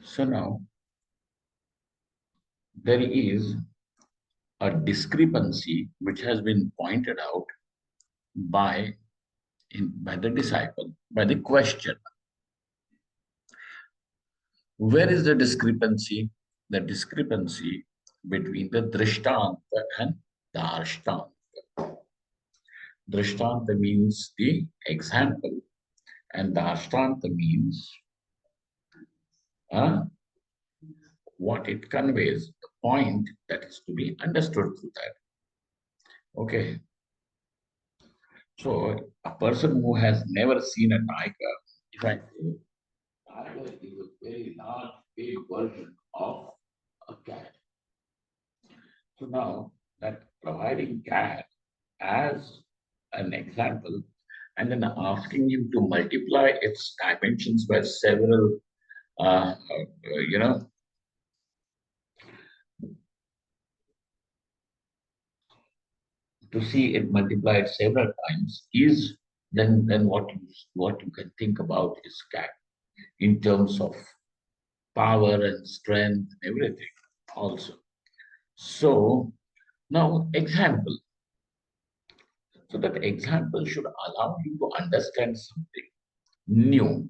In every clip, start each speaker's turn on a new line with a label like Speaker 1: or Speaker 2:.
Speaker 1: So now there is a discrepancy which has been pointed out by by the disciple, by the question. Where is the discrepancy? The discrepancy between the drishtanta and the ashtanta. Drishtanta means the example, and the ashtanta means uh, what it conveys, the point that is to be understood through that. Okay. So a person who has never seen a tiger, if I say, tiger is a very large, big version of a cat. So now that providing cat as an example and then asking him to multiply its dimensions by several, you know, to see it multiplied several times is then what you can think about is cat in terms of power and strength and everything also. So now example. So that example should allow you to understand something new.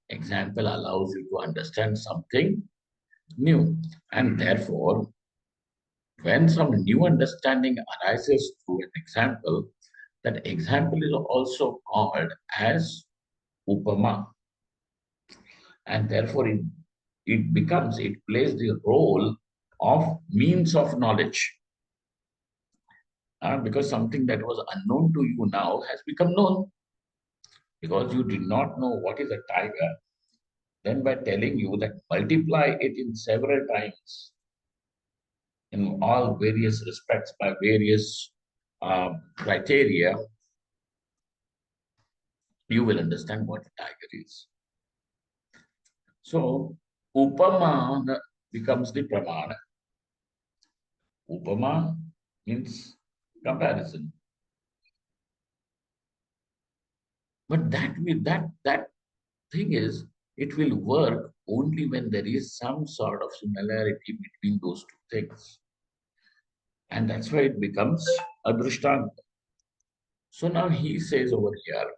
Speaker 1: Example allows you to understand something new. And therefore, when some new understanding arises through an example, that example is also called as upama. And therefore, it plays the role of means of knowledge. Because something that was unknown to you now has become known. Because you did not know what is a tiger, then by telling you that multiply it in several times, in all various respects by various criteria, you will understand what a tiger is. So, upama becomes the pramana. Upama means comparison. But that thing is, it will work only when there is some sort of similarity between those two things. And that's why it becomes a drishtanta. So now he says over here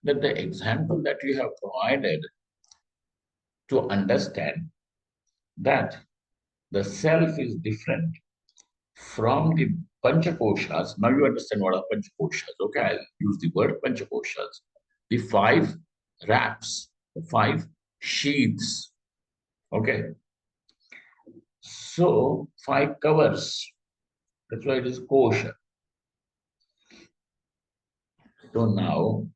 Speaker 1: that the example that you have provided to understand that the self is different from the panchakoshas. Now you understand what are panchakoshas. Okay, I'll use the word panchakoshas. The five wraps, the five sheaths. Okay. So five covers. That's why it is kosha. So now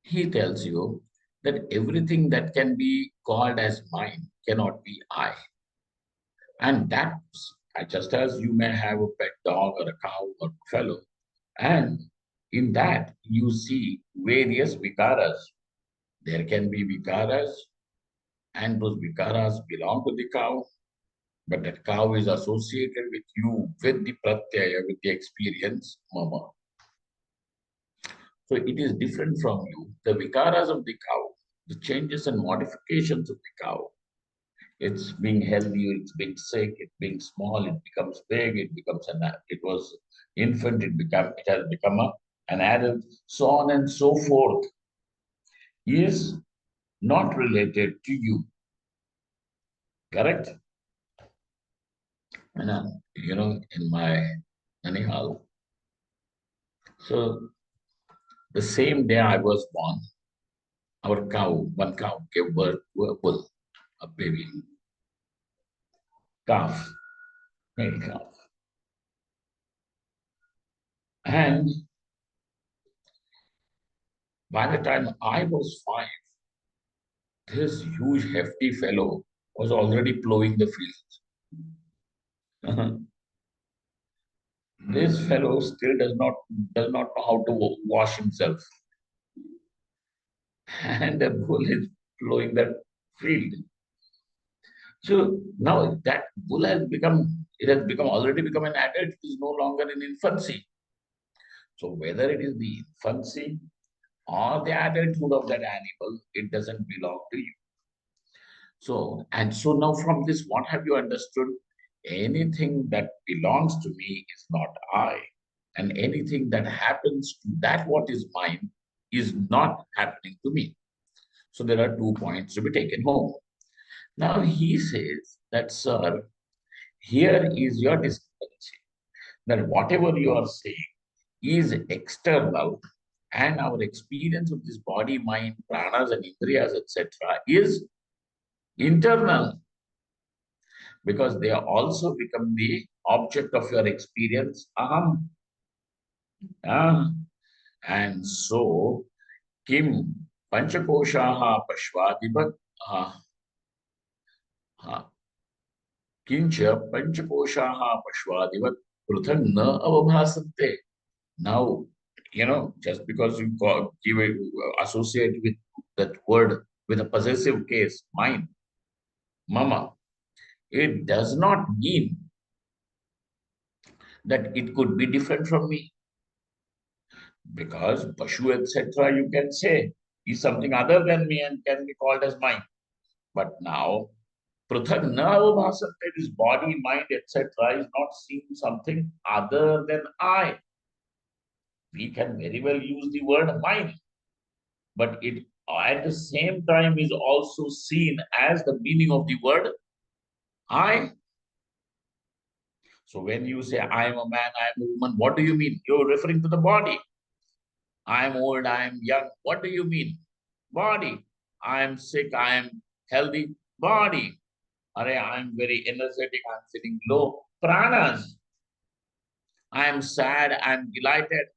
Speaker 1: he tells you that everything that can be called as mine cannot be I. And that's just as you may have a pet dog or a cow or fellow. And in that, you see various vikaras. There can be vikaras, and those vikaras belong to the cow, but that cow is associated with you, with the pratyaya, with the experience, mama. So it is different from you. The vikaras of the cow, the changes and modifications of the cow, it's being healthy, it's being sick, it's being small, it becomes big, it was infant, it has become an adult, so on and so forth, is not related to you. Correct? And in my anyhow, so the same day I was born, one cow gave birth to a bull, a baby calf, male calf. And by the time I was 5, this huge, hefty fellow was already plowing the fields. This fellow still does not know how to wash himself, and the bull is plowing that field. So now that bull has already become an adult. It is no longer in infancy. So whether it is the infancy or the adulthood of that animal, it doesn't belong to you. So now from this, what have you understood? Anything that belongs to me is not I. And anything that happens to that what is mine is not happening to me. So there are 2 points to be taken home. Now he says that, sir, here is your discrepancy. That whatever you are saying is external, and our experience of this body, mind, pranas, and indriyas, etc., is internal, because they are also become the object of your experience. Aham. Ah. And so, Kim Panchakoshaha Pashvadivat Kincha Panchakoshaha Pashvadivat Pruthak na avabhasante. Now, just because you give it, associate with that word with a possessive case, mine, mama, it does not mean that it could be different from me. Because Pashu, etc., you can say is something other than me and can be called as mine. But now, Pruthak na avabhasante, this body, mind, etc., is not seen something other than I. We can very well use the word mine, but it at the same time is also seen as the meaning of the word I. So when you say I am a man, I am a woman, what do you mean? You're referring to the body. I am old, I am young. What do you mean? Body. I am sick, I am healthy. Body. I am very energetic, I'm feeling low. Pranas. I am sad, I am delighted.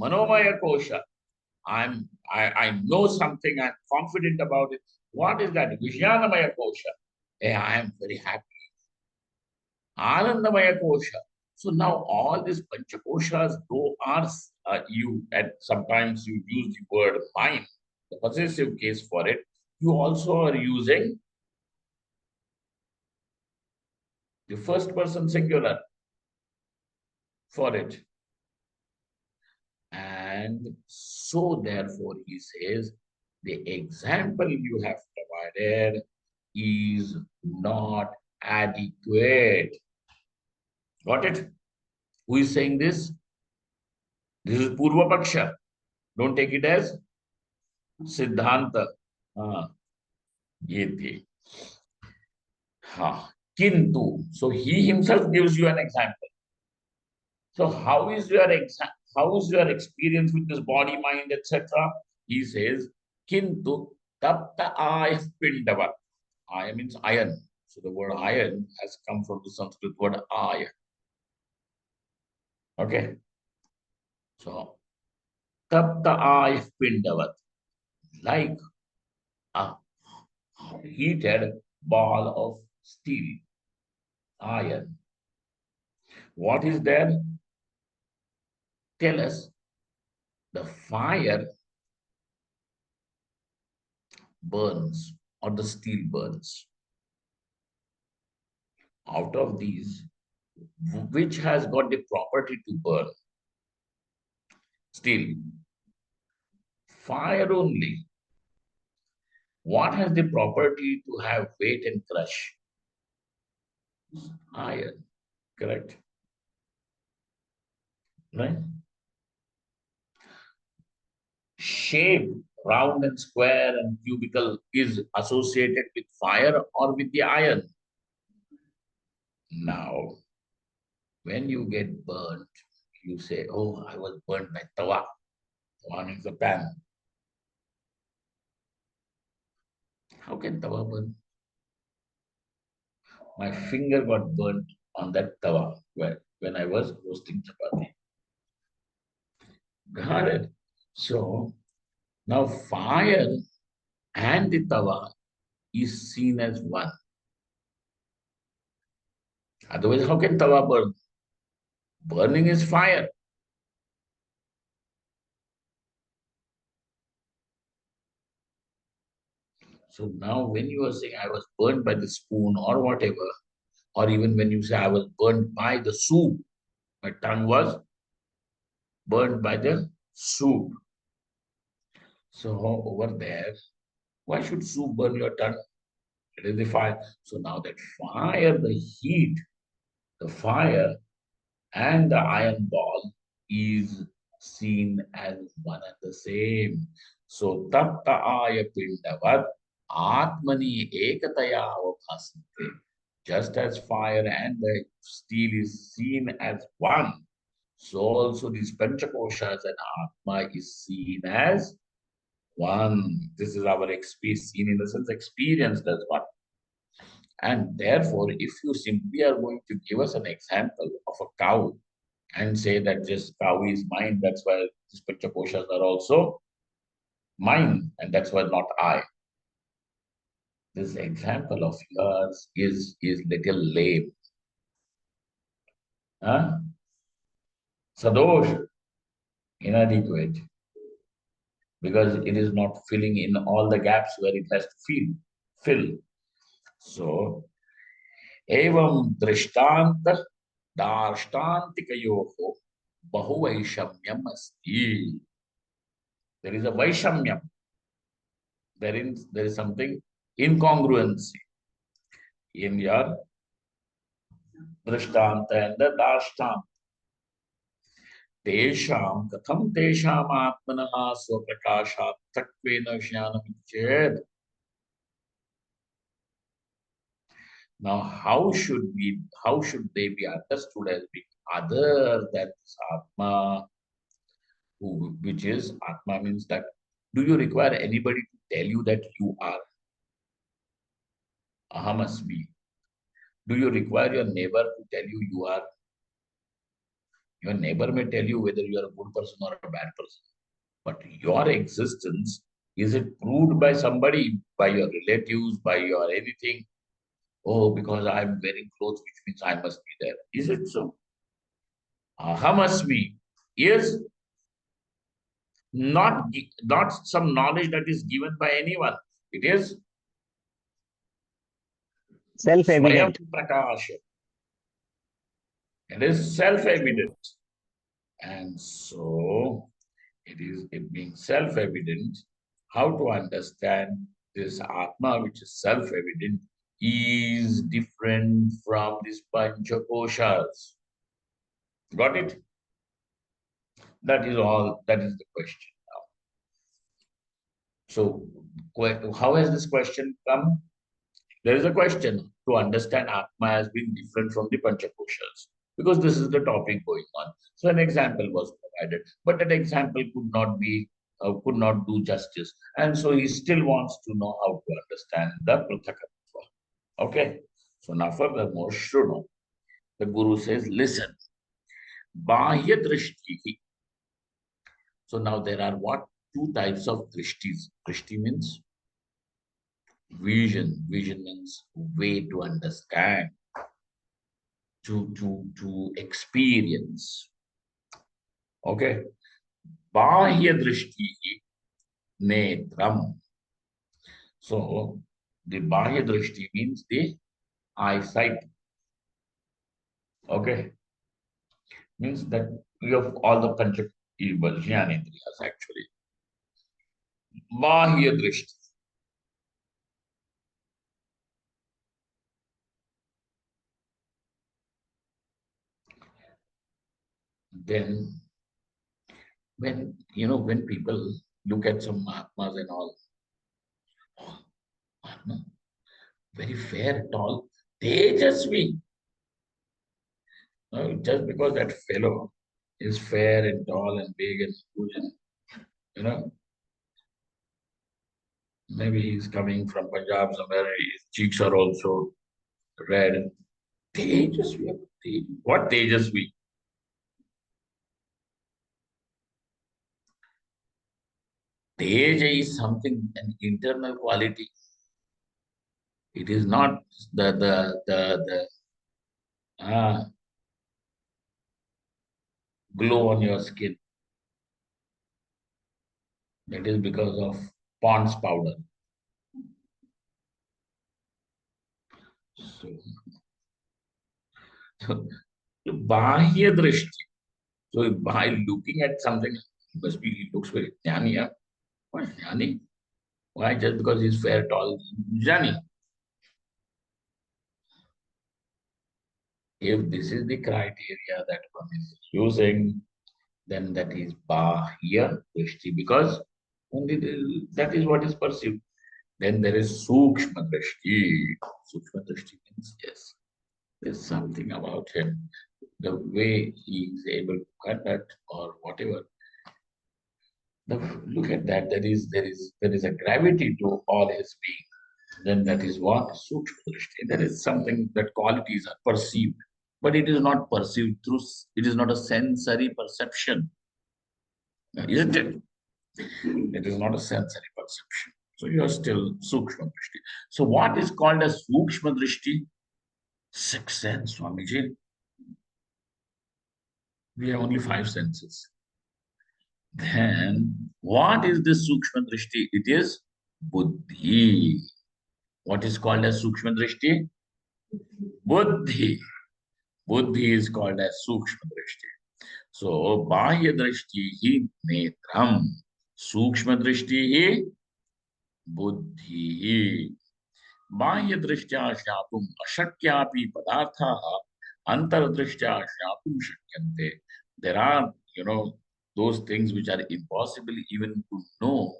Speaker 1: Manomaya kosha. I know something, I'm confident about it. What is that? Vijnanamaya kosha. I am very happy. Anandamaya kosha. So now all these panchakoshas, though are you, and sometimes you use the word mind, the possessive case for it, you also are using the first person singular for it. And so therefore he says, the example you have provided is not adequate. Got it? Who is saying this? This is Purva Paksha. Don't take it as Siddhanta. हाँ, ये थे. हाँ, Kintu. So he himself gives you an example. So how is your experience with this body, mind, etc.? He says, Kintu tapta aya pindava. Aya means iron. So the word iron has come from the Sanskrit word aya. Okay. So tapta aya pindavat, like a heated ball of steel, iron. What is there? Tell us. The fire burns or the steel burns. Out of these, which has got the property to burn? Steel. Fire only. What has the property to have weight and crush? Iron. Correct. Right? Shape, round and square and cubical, is associated with fire or with the iron. Now, when you get burnt, you say, oh, I was burnt by tawa. Tawa means the pan. How can tawa burn? My finger got burnt on that tawa when I was roasting chapati. Got it? So, now fire and the tawa is seen as one. Otherwise, how can tawa burn? Burning is fire. So now when you are saying I was burnt by the spoon or whatever, or even when you say I was burnt by the soup, my tongue was burnt by the soup. So over there, why should soup burn your tongue? It is the fire. So now that fire, the heat, the fire and the iron ball is seen as one and the same. So tatta aya pindavat atmani ekataya avabhasante. Just as fire and the steel is seen as one, so also these panchakoshas and atma is seen as one. This is our experience, seen in the sense experienced as one. And therefore, if you simply are going to give us an example of a cow and say that this cow is mine, that's why these panchakoshas are also mine, and that's why not I. This example of yours is little lame. Huh? Sadosh, inadequate, because it is not filling in all the gaps where it has to fill. So, evam drishtanta darshtantikayoko bahuvaishamyam asti. There is a vaishamyam. There is something incongruency in your drishtanta and the dashtanta. Tesham katham tesham atmanah swaprakashat takvena jnanam ched. Now, how should they be understood as being other than this Atma, which is Atma means that do you require anybody to tell you that you are Ahamasmi? Do you require your neighbor to tell you you are? Your neighbor may tell you whether you are a good person or a bad person. But your existence, is it proved by somebody, by your relatives, by your anything? Oh, because I'm wearing clothes, which means I must be there. Is it so? Ahamasmi is not some knowledge that is given by anyone. It is Swayam
Speaker 2: Self-evident.
Speaker 1: Prakasha. It is self-evident. And so it being self-evident, how to understand this Atma, which is self-evident, is different from these Panchakoshas. Got it? That is all. That is the question. So, how has this question come? There is a question to understand Atma as being different from the Panchakoshas, because this is the topic going on. So, an example was provided, but that example could not do justice, and so he still wants to know how to understand the Prithakatva. Okay. So now, furthermore, Shruno, the Guru says, listen, Bahya Drishti. So now there are what? Two types of drishtis. Drishti means vision. Vision means way to understand, to experience. Okay. Bahya drishti netram. So the bahya drishti means the eyesight. Okay. Means that we have all the pancha jnanendriyas actually. Bahya drishti. Then when people look at some Mahatmas and all, oh, Mahatma, very fair, tall, Tejasvi. No, just because that fellow is fair and tall and big and huge, and you know, maybe he's coming from Punjab somewhere, his cheeks are also red. Tejasvi, what Tejasvi? Teja is something, an internal quality. It is not the glow on your skin. That is because of Pond's powder. So, Bahya drishti. So by looking at something, he looks very jnani. Why Jnani? Why just because he's fair, tall, Jnani? If this is the criteria that one is using, then that is Bahya Drishti, because only that is what is perceived. Then there is Sukshma Drishti. Sukshma Drishti means yes, there's something about him, the way he is able to conduct or whatever. Look at that. There is a gravity to all his being. Then that is what Sukshma Drishti. There is something that qualities are perceived, but it is not perceived through. It is not a sensory perception, isn't it? It is not a sensory perception. So you are still Sukshma Drishti. So what is called as Sukshma Drishti? Sixth sense, Swamiji. We have only five senses. Then what is this Sukshma Drishti? It is Buddhi. What is called as Sukshma Drishti? Buddhi. Buddhi is called as Sukshma Drishti. So Bahya Drishti hi Netram. Sukshma Drishti hi Buddhi. बाह्यदृष्ट्या ज्ञातुम् अशक्यापि पदार्थाः अंतर्दृष्ट्या ज्ञातुं शक्यन्ते. There are, those things which are impossible even to know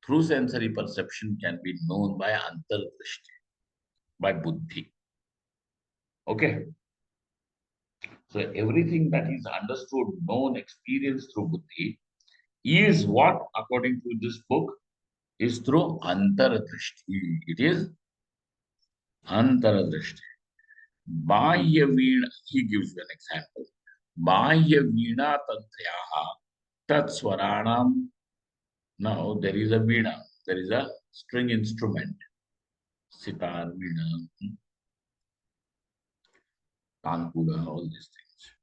Speaker 1: through sensory perception can be known by antardrishti, by buddhi. Okay. So everything that is understood, known, experienced through buddhi is what, according to this book, is through antardrishti. It is antardrishti. Bahya Veena, he gives you an example. Bahya Veena Tantrayaha Tat Swaranam. Now there is a Veena, there is a string instrument. Sitar, Veena, Tanpura, all these things.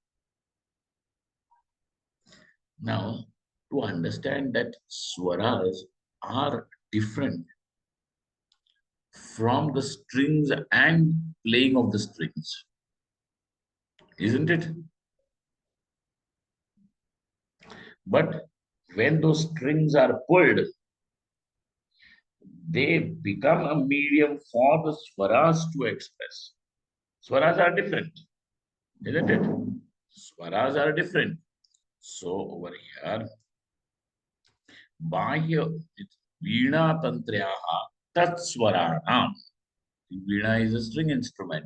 Speaker 1: Now, to understand that swaras are different from the strings and playing of the strings, isn't it? But when those strings are pulled, they become a medium for the swaras to express. Swaras are different, isn't it? Swaras are different. So over here, Bahya Veena Tantrayaha Tat Swaranam. Veena is a string instrument.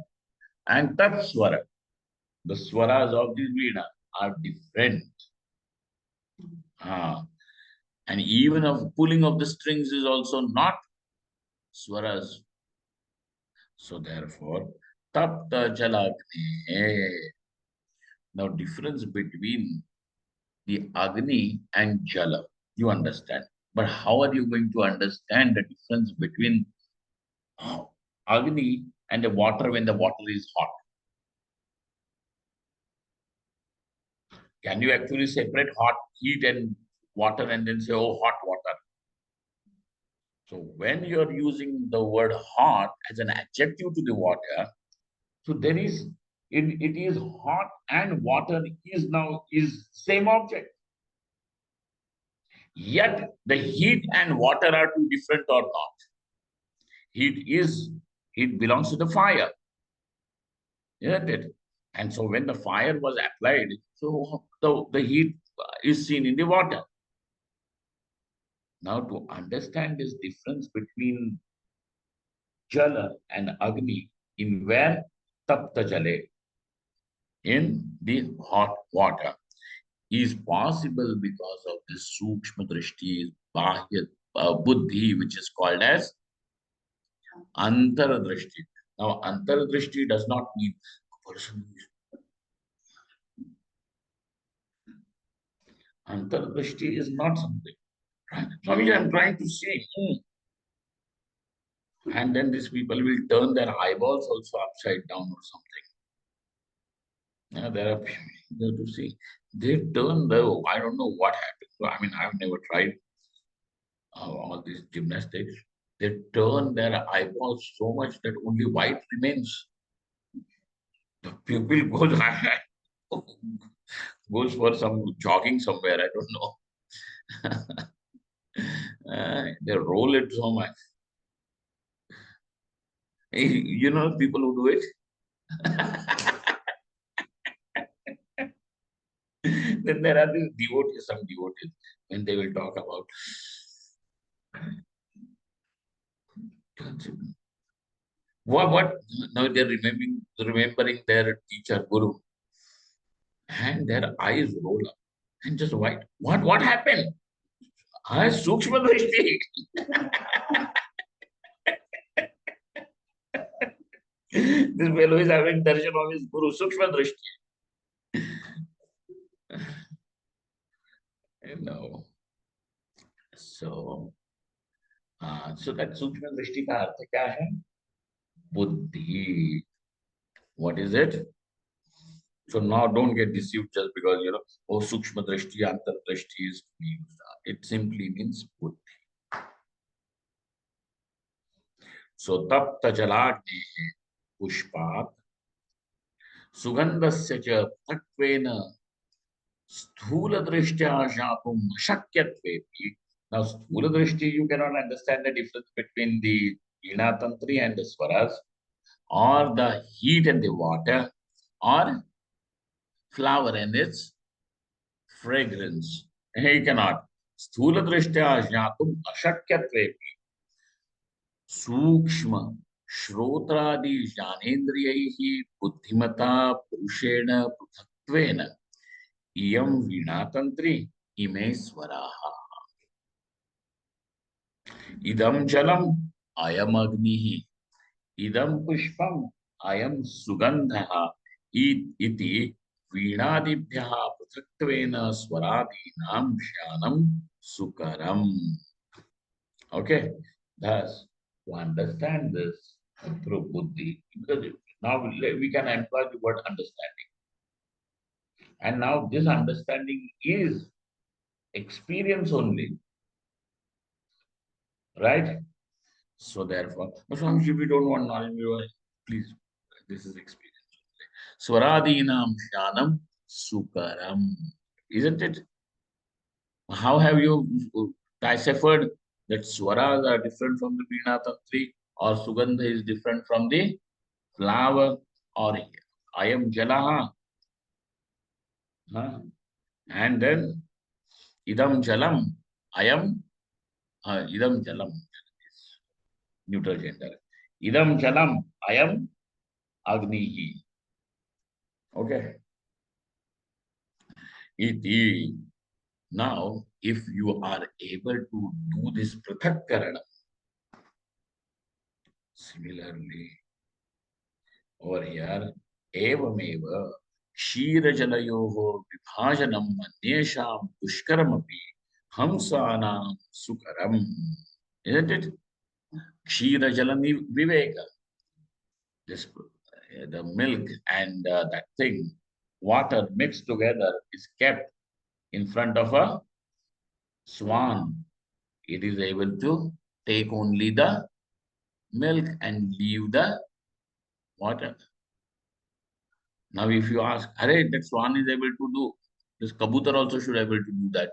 Speaker 1: And Tat Swara, the swaras of this Veena are different. And even of pulling of the strings is also not swaras. So therefore, Tapta Jalagni. Now, difference between the Agni and Jala, you understand. But how are you going to understand the difference between Agni and the water when the water is hot? Can you actually separate hot heat and water and then say, oh, hot water? So when you're using the word hot as an adjective to the water, so there is it is hot and water is same object. Yet the heat and water are two different or not. Heat belongs to the fire, isn't it? And so when the fire was applied, so the heat is seen in the water. Now to understand this difference between Jala and Agni in where Tapta Jale, in the hot water, is possible because of this Sukshma Drishti, Bahya Buddhi, which is called as Antaradrishti. Now, Antaradrishti does not mean a person who is Antaradrishti is not something. Right? Swamiji, I'm trying to say. And then these people will turn their eyeballs also upside down or something. Yeah, there are people there to see. They turn the, I don't know what happened. So, I mean, I've never tried all these gymnastics. They turn their eyeballs so much that only white remains. The pupil goes, goes for some jogging somewhere. I don't know. They roll it so much. You know people who do it? Then there are these devotees, some devotees, when they will talk about what now they're remembering their teacher, Guru, and their eyes roll up and just white. What happened? I Sukshma Drishti. This fellow is having darshan of his Guru, Sukshma Drishti. You know. So, so that Sukshma Drishti का अर्थ क्या है? बुद्धि. What is it? So now don't get deceived just because, oh, Sukshma Drishti, Antar Drishti is used. It simply means buddhi. So tapta jalagnehe pushpat sugandhasya cha pृथक्त्वेन sthula drishtya jatum shakyatvepi. Now, sthula drishti, you cannot understand the difference between the Veena Tantri and the Swaras, or the heat and the water, or flower and its fragrance. He cannot. Sthula drishtya jnatum ashakyatvepi सूक्ष्म श्रोत्रादि ज्ञानेन्द्रियैः बुद्धिमता पुरुषेण पृथक्त्वेन इयं वीणातन्त्री इमे स्वराः इदं जलम् अयम् अग्निः इदं पुष्पम् अयं सुगन्धः इति वीणादिभ्यः पृथक्त्वेन स्वरादीनां ज्ञानं सुकरम्. Okay, thus to understand this through buddhi, because now we can employ the word understanding. And now this understanding is experience only, right? So therefore, Swamiji, we don't want knowledge, please, this is experience. Swaradinam Shyanam Sukaram. Isn't it? How have you deciphered that swaras are different from the Veena Tantri, or Sugandha is different from the flower, or Ayam Jalaha? And then Idam Jalam, Ayam, Idam Jalam, neutral gender. Idam Jalam, Ayam Agnihi. Okay. Iti. Now, if you are able to do this Prithakkarana, similarly, over here, evameva क्षीरजलयोः विभाजनम् अन्येषां दुष्करमपि हंसानां सुकरम्. Isn't it? Kshirajala viveka. This, the milk and that thing, water mixed together, is kept in front of a swan. It is able to take only the milk and leave the water. Now, if you ask, "Arey, that swan is able to do this, kabutar also should be able to do that."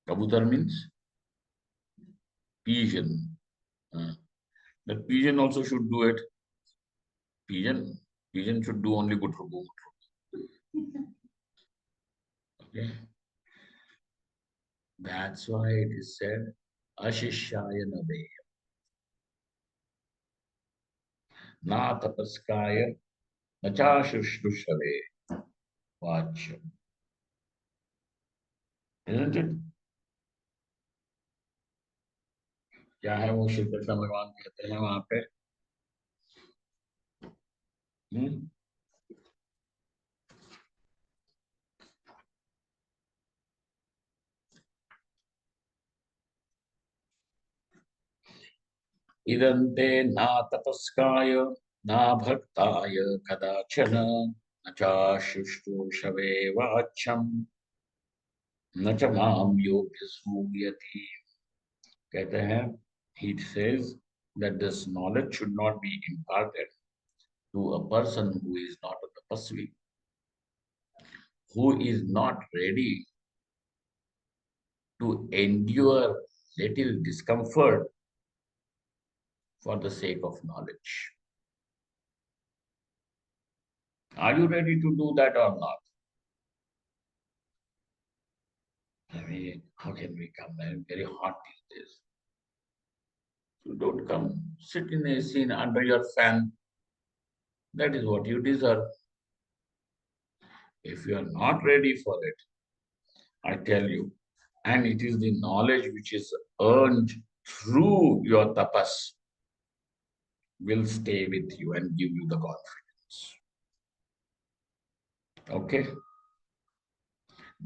Speaker 1: Kabutar means pigeon. The pigeon also should do it. Pigeon should do only good for good. Okay. That's why it is said, Ashishaya Nadeya. Na tapaskaya nacha shushrushave vachyam. Isn't it? क्या है वो श्री कृष्ण भगवान कहते हैं वहां पे? इदन्ते ना तपस्काय ना भक्ताय कदाचन न च शुश्रूषवे वाच्यम न च माम योऽभ्यसूयति. कहते हैं, he says that this knowledge should not be imparted to a person who is not a tapasvi, who is not ready to endure little discomfort for the sake of knowledge. Are you ready to do that or not? I mean, how can we come? I'm very hot these days. So don't come. Sit in AC under your fan. That is what you deserve. If you are not ready for it, I tell you, and it is the knowledge which is earned through your tapas will stay with you and give you the confidence. Okay?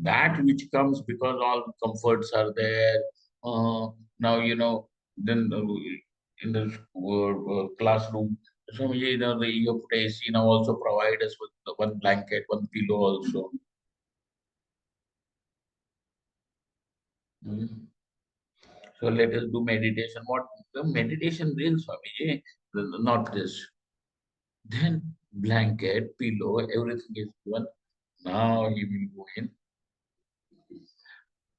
Speaker 1: That which comes because all the comforts are there. Now, then in the classroom, so you put AC now also provide us with one blanket, one pillow also. Hmm. So let us do meditation. What the meditation real Swamiji? Not this. Then blanket, pillow, everything is given. Now you will go in.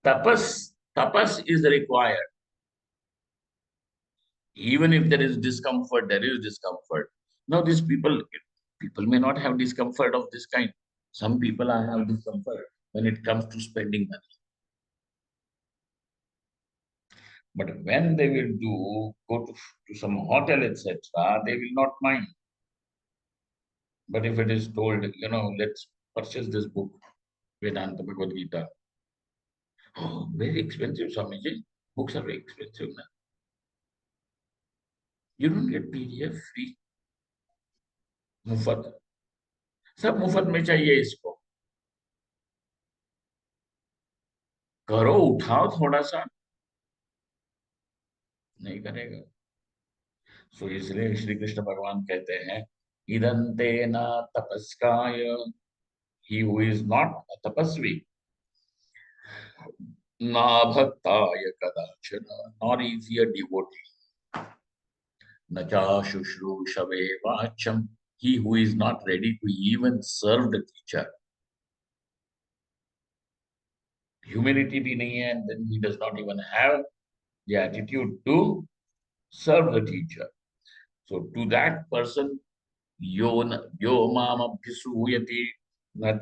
Speaker 1: Tapas is required. Even if there is discomfort, there is discomfort. Now these people may not have discomfort of this kind. Some people are have discomfort when it comes to spending money. But when they will go to some hotel, etc., they will not mind. But if it is told, let's purchase this book, Vedanta Bhagavad Gita. Oh, very expensive, Swamiji. Books are very expensive now. You don't get PDF free. मुफ्त सब मुफ्त में चाहिए इसको करो उठाओ थोड़ा सा नहीं करेगा सो इसलिए श्री कृष्ण भगवान कहते हैं इदंते न तपस्काय he who is not a tapasvi na bhaktaya kadachana nor is he a devotee na cha shushrusave vacham he who is not ready to even serve the teacher humility bhi nahi hai and then he does not even have the attitude to serve the teacher so to that person yo mam abhisuyati nat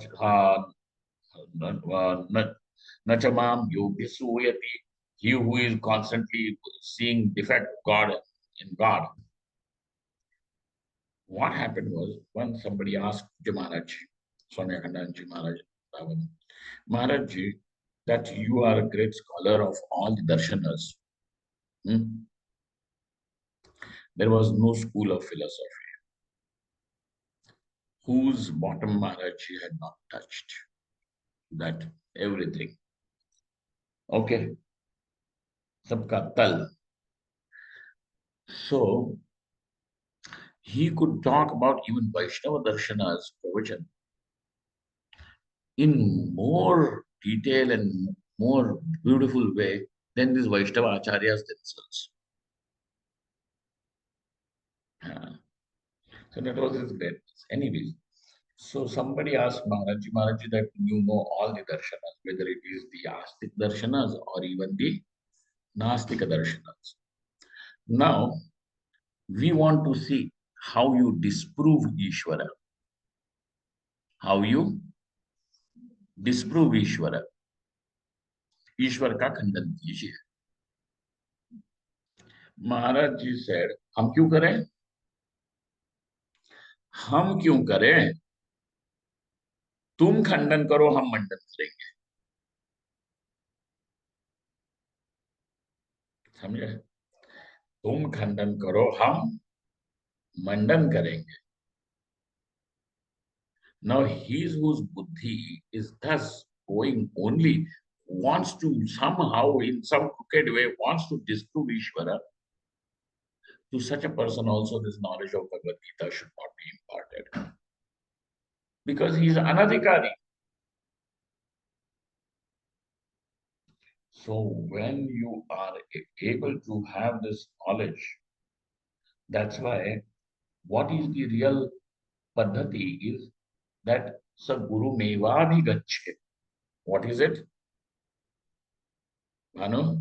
Speaker 1: nachamam yobhisuyati he who is constantly seeing defect God in God. What happened was when somebody asked Maharaj, Sonia Kandanji Maharaj, Maharaj ji, that you are a great scholar of all the darshanas. Hmm? There was no school of philosophy whose bottom Maharaj ji had not touched. That everything. Okay, sabka tal. So he could talk about even Vaishnava darshanas, pravachan, in more detail and more beautiful way than these Vaishnava acharyas themselves. Uh, so that was his greatness. Anyways, so somebody asked Maharaji that you know all the darshanas, whether it is the Astik darshanas or even the Nastika darshanas. Now, we want to see how you disprove Ishvara, how you disprove Ishvara. ईश्वर का खंडन कीजिए महाराज जी said हम क्यों करें तुम खंडन करो हम मंडन करेंगे समझे तुम खंडन करो हम मंडन करेंगे now his whose buddhi is thus going only wants to somehow in some crooked way wants to disprove Ishvara to such a person also this knowledge of Bhagavad Gita should not be imparted because he is anadhikari. So when you are able to have this knowledge, that's why what is the real paddhati is that Saguru Mevadhi Gache. What is it? Manu?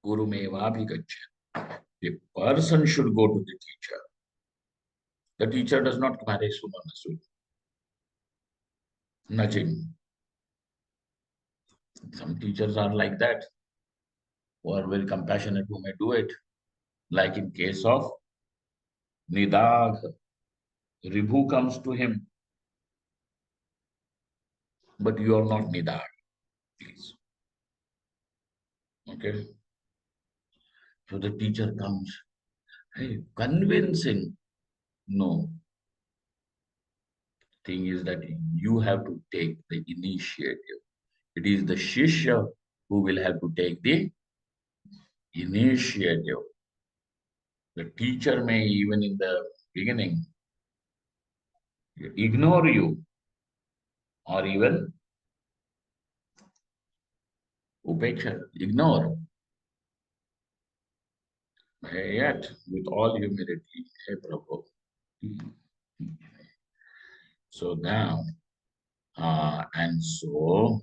Speaker 1: Gurumevabhigacchati. The person should go to the teacher. The teacher does not marry Sumanasu. Nudging. Some teachers are like that, who are very compassionate, who may do it. Like in case of Nidag, Ribhu comes to him, but you are not Nidag, please. Okay? So the teacher comes, hey, convincing. No. Thing is that you have to take the initiative. It is the Shishya who will have to take the initiative. The teacher may, even in the beginning, ignore you or even upeksha, ignore. Yet, with all humility, hey Prabhu. So now, and so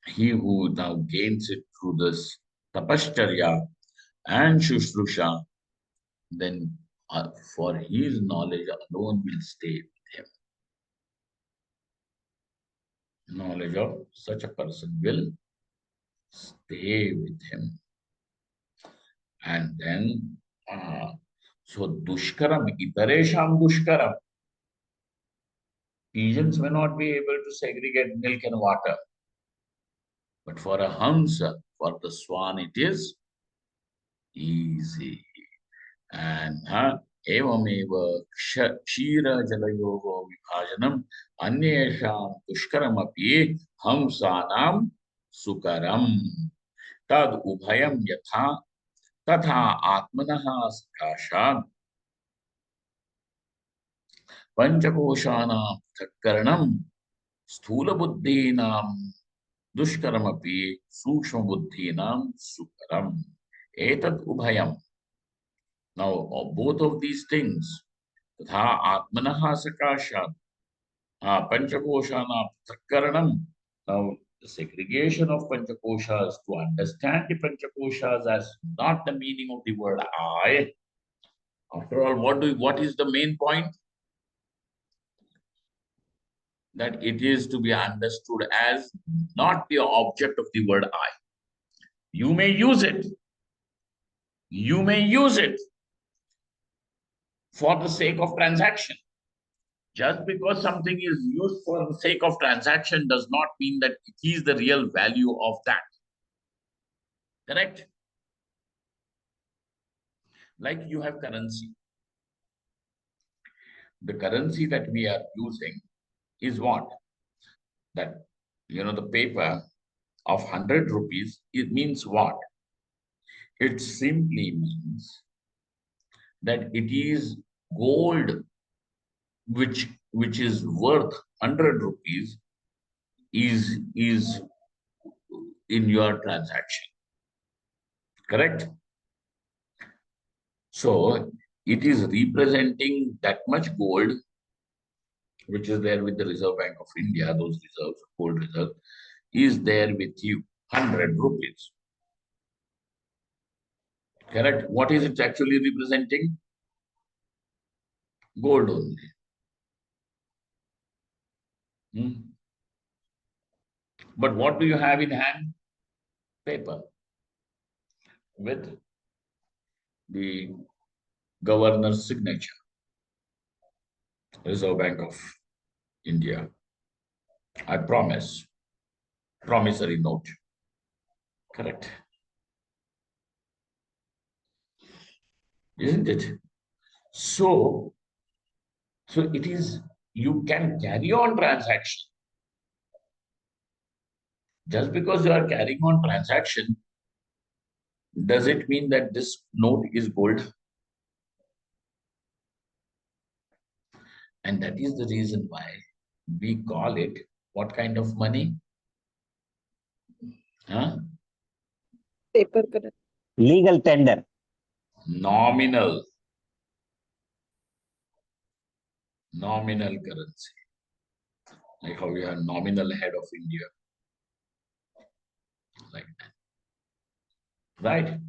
Speaker 1: he who now gains it through this tapashcharya and shushrusha, then for his knowledge alone will stay with him. Knowledge of such a person will stay with him. And then, so dushkaram, itaresham dushkaram. Pigeons may not be able to segregate milk and water. But for a hamsa, for the swan, it is easy. And evameva kshira jalayogo vibhajanam anyesham dushkaramapi hamsanam sukaram. Tad ubhayam yatha tatha atmanaha sakashat panchakoshana thakkaranam sthula buddhinam dushkaramapi sukshma buddhinam sukaram. Etat ubhayam. Now, both of these things, tatha atmanaha sakashat, panchakoshana thakkaranam. Now, the segregation of panchakoshas, to understand the panchakoshas as not the meaning of the word I. After all, what is the main point? That it is to be understood as not the object of the word I. You may use it. You may use it for the sake of transaction. Just because something is used for the sake of transaction does not mean that it is the real value of that. Correct? Like you have currency. The currency that we are using is what? That, the paper of 100 rupees, it means what? It simply means that it is gold which is worth 100 rupees is in your transaction. Correct? So it is representing that much gold which is there with the Reserve Bank of India, those reserves, gold reserve, is there with you, 100 rupees. Correct? What is it actually representing? Gold only. But what do you have in hand? Paper. With the governor's signature. Reserve Bank of India. I promise. Promissory note. Correct. Isn't it? So it is, you can carry on transaction. Just because you are carrying on transaction, does it mean that this note is gold? And that is the reason why we call it what kind of money?
Speaker 2: Paper currency.
Speaker 3: Legal tender.
Speaker 1: Nominal. Nominal currency. Like how we have nominal head of India. Like that. right?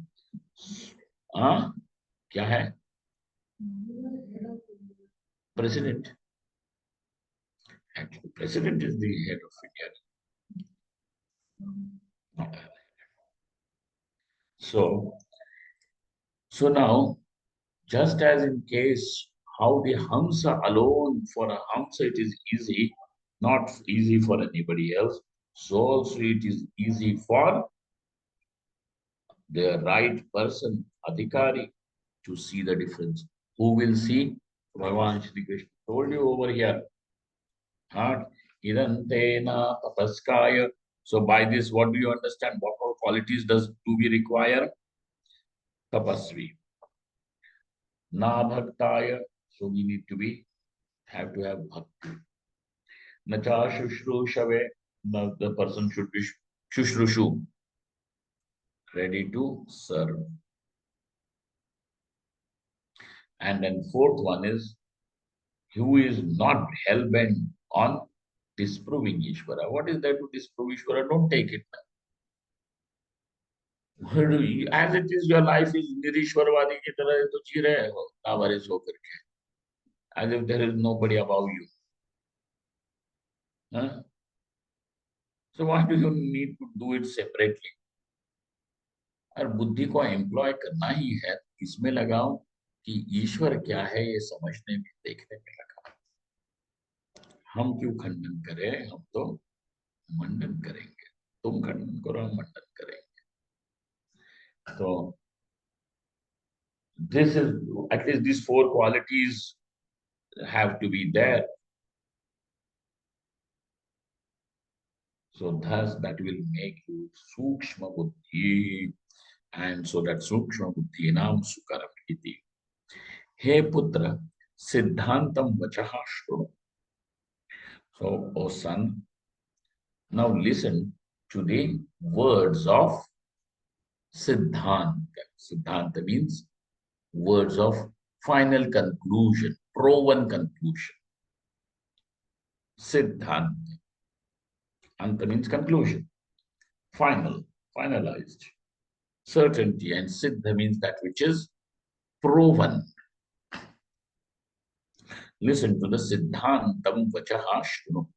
Speaker 1: हाँ, क्या है? President. Actually, president is the head of India. So, so now, just as in case how the Hamsa alone, for a Hamsa it is easy, not easy for anybody else. So also it is easy for the right person, Adhikari, to see the difference. Who will see? Bhagavan Shri Krishna told you over here. Huh? Idantena tapaskaya. So by this, what do you understand? What all qualities do we require? Tapasvi. Na bhaktaya. So we need to have to have bhakti. Nacha shushrushave. Now the person should be shushrushu, ready to serve. And then fourth one is who is not hell-bent on disproving Ishvara. What is there to disprove Ishvara? Don't take it. As it is, your life is निरीश्वरवादी की तरह तो जी रहे हो लावारिस होकर के, as if there is nobody above you. Huh? So why do you need to do it separately? और बुद्धि को एम्प्लॉय करना ही है, इसमें लगाओ कि ईश्वर क्या है ये समझने में, देखने में लगा। हम क्यों खंडन करें, हम तो मंडन करेंगे। तुम खंडन करो, हम मंडन करेंगे। तो this is, at least these four qualities have to be there. So thus that will make you sukshma buddhi, and so that sukshma buddhi nam sukaram iti. He putra siddhantam vachaha shruno. So, O son, now listen to the words of siddhanta. Siddhanta means words of final conclusion, proven conclusion. Siddhanta. Anta means conclusion, final, finalized. Certainty, and siddha means that which is proven. Listen to the siddhantam vachaha shruno.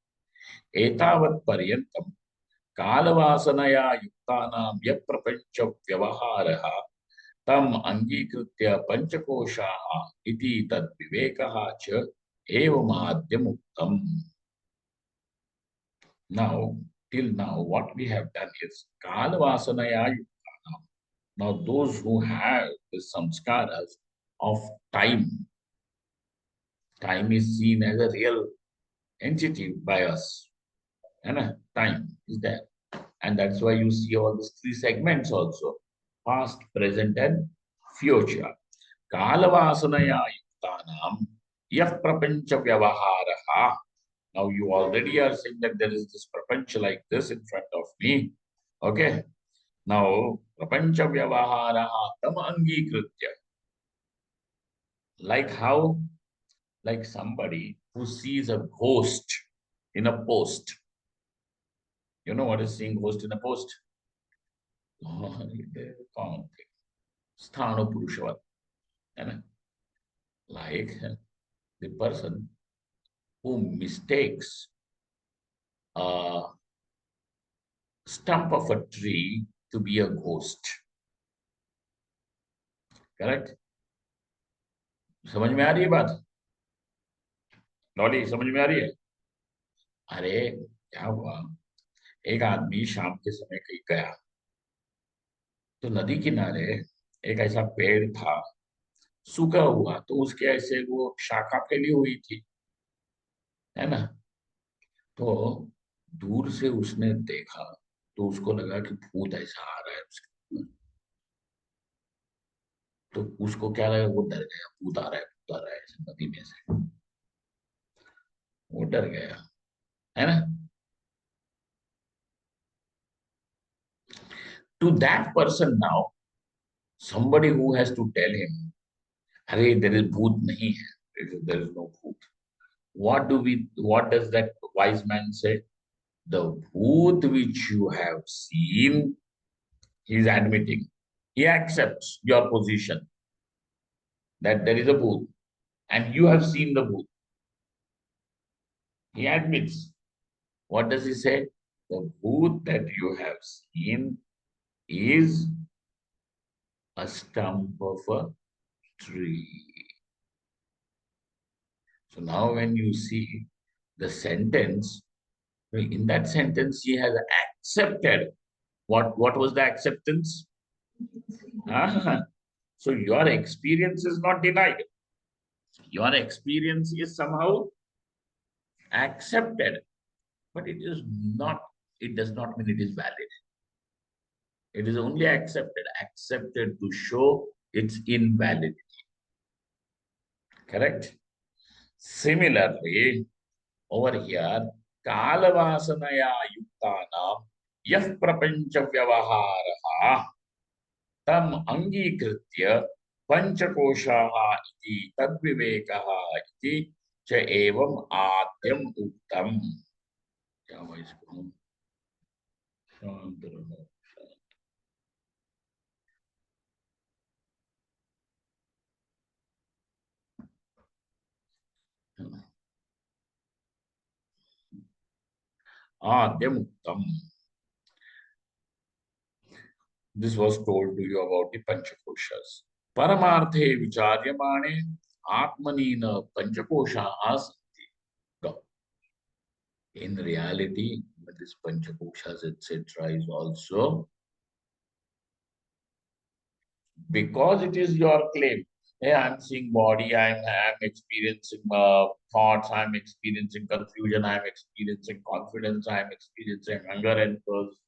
Speaker 1: Etavat paryantam कालवासनया युक्तानां यः प्रपंच व्यवहारः तम अंगीकृत्य पंचकोशाः इति तद्विवेकः च एवमाद्यमुक्तम्. Now, till now, what we have done is kalavasana yuktanam. Now, those who have the samskaras of time, time is seen as a real entity by us. And time is there. And that's why you see all these three segments also: past, present, and future. Kalavasanaya yuktanam yah prapancha vyavaharaha. Now you already are saying that there is this prapancha like this in front of me. Okay. Now, prapancha vyavaharaha tam angikritya. Like how? Like somebody who sees a ghost in a post. You know what is seeing ghost in a post? Common thing. Sthano Purushavat. Like the person who mistakes a stump of a tree to be a ghost. Correct? समझ में आ रही है बात? Lolly समझ में आ रही है? अरे क्या हुआ, एक आदमी शाम के समय कहीं गया तो नदी किनारे एक ऐसा पेड़ था, सूखा हुआ, तो उसके ऐसे वो शाखा फैली हुई थी, है ना? तो दूर से उसने देखा तो उसको लगा कि भूत ऐसा आ रहा है उसके ऊपर। तो उसको क्या लगा, वो डर गया, भूत आ रहा है, भूत आ रहा है ऐसे नदी में से, वो डर गया, है ना? To that person now, somebody who has to tell him, अरे there is भूत नहीं है, there is no भूत. What does that wise man say? The bhoot which you have seen, he is admitting. He accepts your position that there is a booth and you have seen the booth. He admits. What does he say? The booth that you have seen is a stump of a tree. So now when you see the sentence, in that sentence, he has accepted. What was the acceptance? Ah, so your experience is not denied. Your experience is somehow accepted, but it does not mean it is valid. It is only accepted to show its invalidity. Correct? Similarly, over here, Kalavasanaya Yuktanam Yah Prapancha Vyavaharaha Tam Angikritya Panchakoshaha iti Tadvivekaha iti Cha Evam Adyam Uttam. क्या हुआ इसको? शांत रहो. Adyam Uttam. This was told to you about the Panchakoshas. Paramarthe vicharyamane atmanina Panchakoshaha santi. Go. In reality, this Panchakoshas, etc., is also because it is your claim. Hey, I'm seeing body, I'm experiencing thoughts, I'm experiencing confusion, I'm experiencing confidence, I'm experiencing hunger and thirst,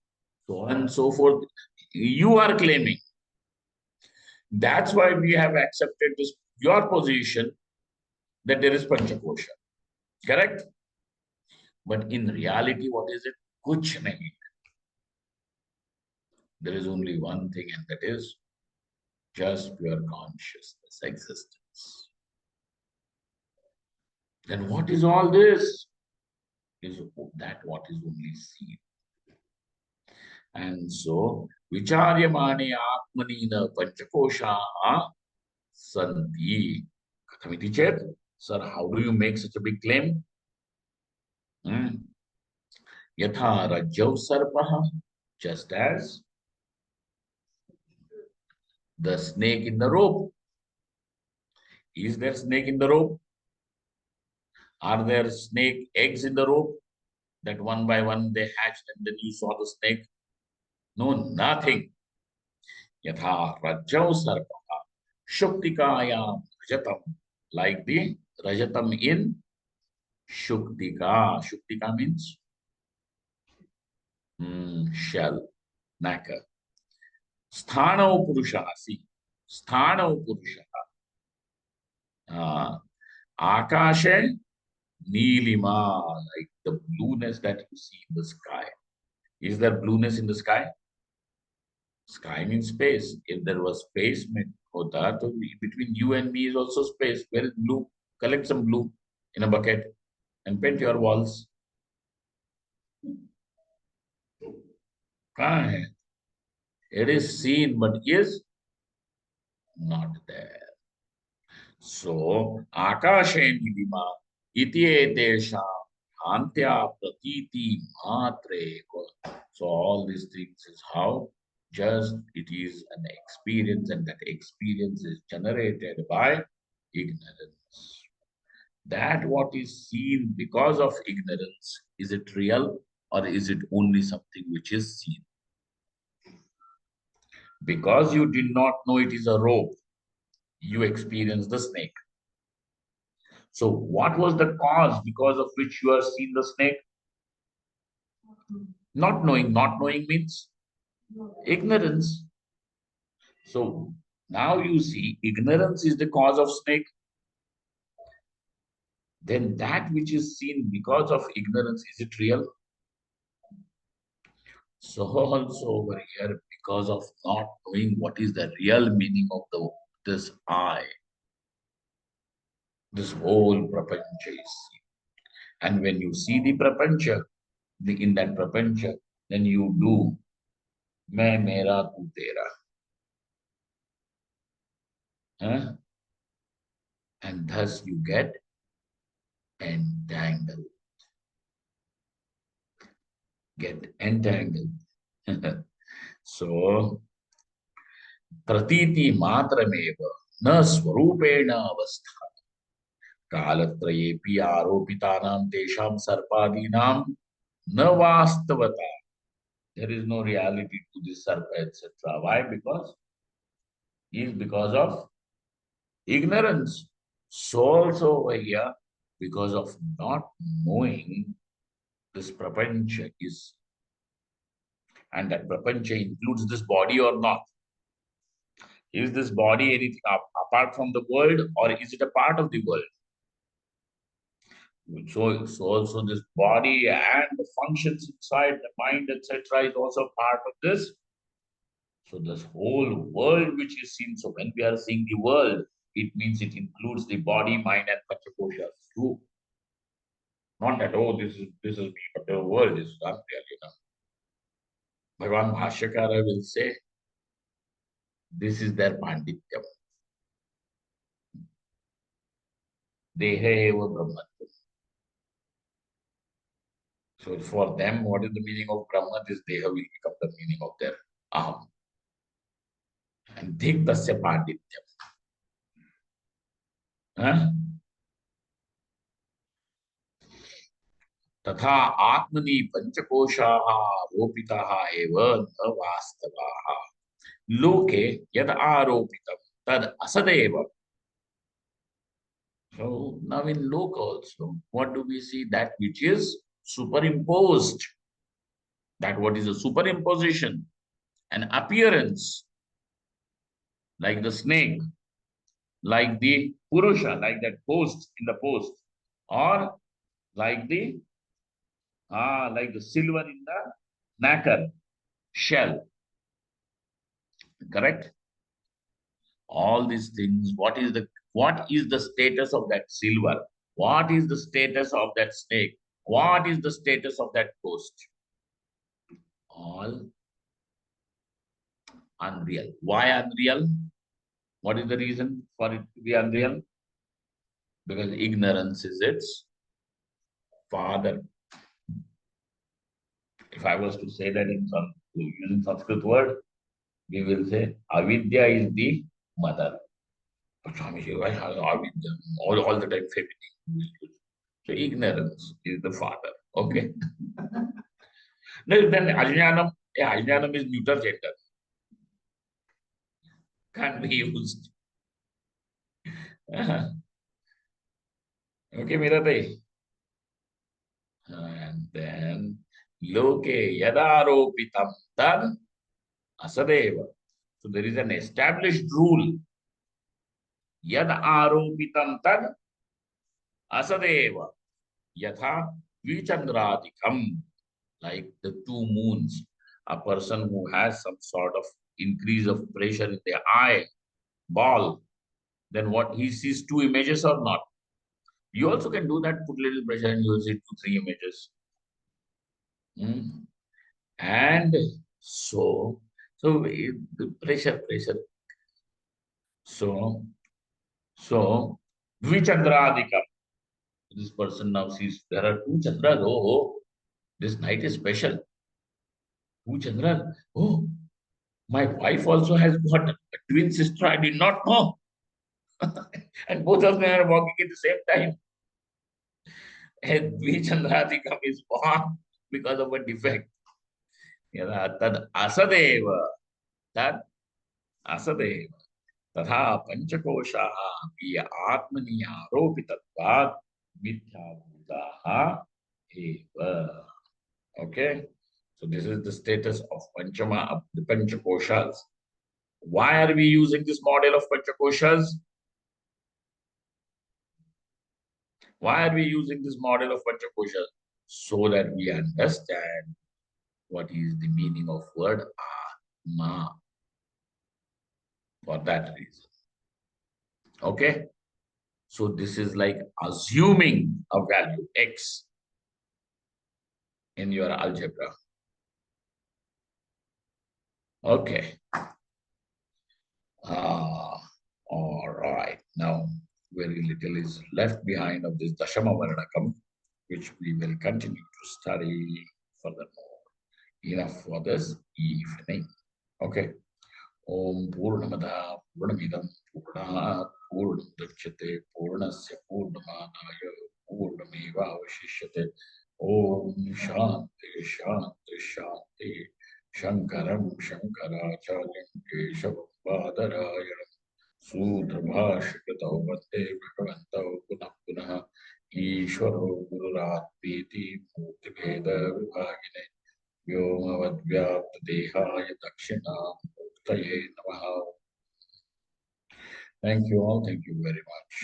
Speaker 1: so on and so forth. You are claiming. That's why we have accepted this your position that there is Panchakosha. Correct? But in reality, what is it? Kuch nahi. There is only one thing, and that is just pure consciousness, existence. Then what is all this? Is that what is only seen? And so, vicharyamane atmanina panchakoshaha santi. Kathamiti chet. Sir, how do you make such a big claim? Yatha rajjav sarpaha. Just as the snake in the rope. Is there snake in the rope? Are there snake eggs in the rope? That one by one they hatched and then you saw the snake? No, nothing. Yatha rajjav sarpaha. Shuktikayam rajatam. Like the rajatam in Shuktika. Shuktika means shell, nacre. Sthanav purusha. See, Sthanav purusha. Akashe Nilima, like the blueness that you see in the sky. Is there blueness in the sky? Sky means space. If there was space, hota, so between you and me is also space. Where is blue? Collect some blue in a bucket and paint your walls. It is seen, but is not there. So, Akashe Nilima, iti etesha antya pratiti matre. So all these things is how just it is an experience, and that experience is generated by ignorance. That what is seen because of ignorance, is it real or is it only something which is seen? Because you did not know it is a rope, you experience the snake. So what was the cause because of which you are seeing the snake? Not knowing. Not knowing means ignorance. So now you see ignorance is the cause of snake. Then that which is seen because of ignorance, is it real? So also over here, because of not knowing what is the real meaning of this I, this whole prapancha is seen. And when you see the prapancha, in that prapancha, then you do main mera tu tera. Huh? And thus you get entangled. Get entangled. So, pratiti matrameva na swarupena avastha kalatrayepi aropitanam tesham sarpadinam na vastavata. There is no reality to this sarpa, etc. Why? Because of ignorance. So also over here, because of not knowing this prapancha is, and that prapancha includes this body or not. Is this body anything apart from the world, or is it a part of the world? So also this body and the functions inside the mind, etc., is also part of this. So this whole world which is seen. So when we are seeing the world, it means it includes the body, mind, and panchakoshas too. Not that this is me, but the world is unreal. Bhagavan Bhashyakara will say this is their pandityam. Deha eva brahmatvam. So for them, what is the meaning of Brahman? This Deha will become the meaning of their Aham. And Dhiktasya Pandityam. Huh? तथा आत्मनि पंचकोशाः आरोपिताः एव न वास्तवाः लोके यद आरोपितं तद असदेव. So now in Loka also, what do we see? That which is superimposed. That what is a superimposition, an appearance, like the snake, like the Purusha, like that post in the post, or like the silver in the nacre shell. Correct? All these things. What is the status of that silver? What is the status of that snake? What is the status of that post? All unreal. Why unreal? What is the reason for it to be unreal? Because ignorance is its father. If I was to say that in some using Sanskrit word, we will say avidya is the mother. But Swamiji, why has avidya? All the time feminine. So ignorance is the father. Okay. Then ajnanam, yeah, ajnanam is neuter gender. Can't be used. Okay, Mirabai. And then loke yadaropitam tad asadeva. So there is an established rule. Yad aropitam tad asadeva. Yatha vichandradikam. Like the two moons. A person who has some sort of increase of pressure in the eye ball, then what he sees two images or not. You also can do that, put little pressure and you will see two, three images. Hmm. And the pressure. So, so, Dvichandradika. This person now sees there are two Chandras. Oh, this night is special. Two Chandras. Oh, my wife also has got a twin sister. I did not know. And both of them are walking at the same time. And Dvichandradikam is born because of a defect. Yada tad asadeva. Tad asadeva. तथा पंचकोशाः अपि आत्मनि आरोपितत्वात् मिथ्याभूताः एव. Okay, so this is the status of panchama of the panchakoshas. Why are we using this model of panchakoshas? Why are we using this model of panchakoshas? So that we understand what is the meaning of word atma. For that reason. Okay. So this is like assuming a value x in your algebra. Okay. All right. Now, very little is left behind of this Dashama Varnakam, which we will continue to study furthermore. Enough for this evening. Okay. Om Purnamada Purnamidam Purnat Purnamudachyate Purnasya Purnamadaya Purnameva Vashishyate Om Shanti Shanti Shanti Shankaram Shankaracharyam Keshavam Badarayana Sudrabhashikritau Vande Bhagavantau Punah Punah Ishvaro Gururatmeti Murtibheda Vibhagine Vyomavadvyaptadehaaya Dakshinamurtaye Namaha. Thank you all. Thank you very much.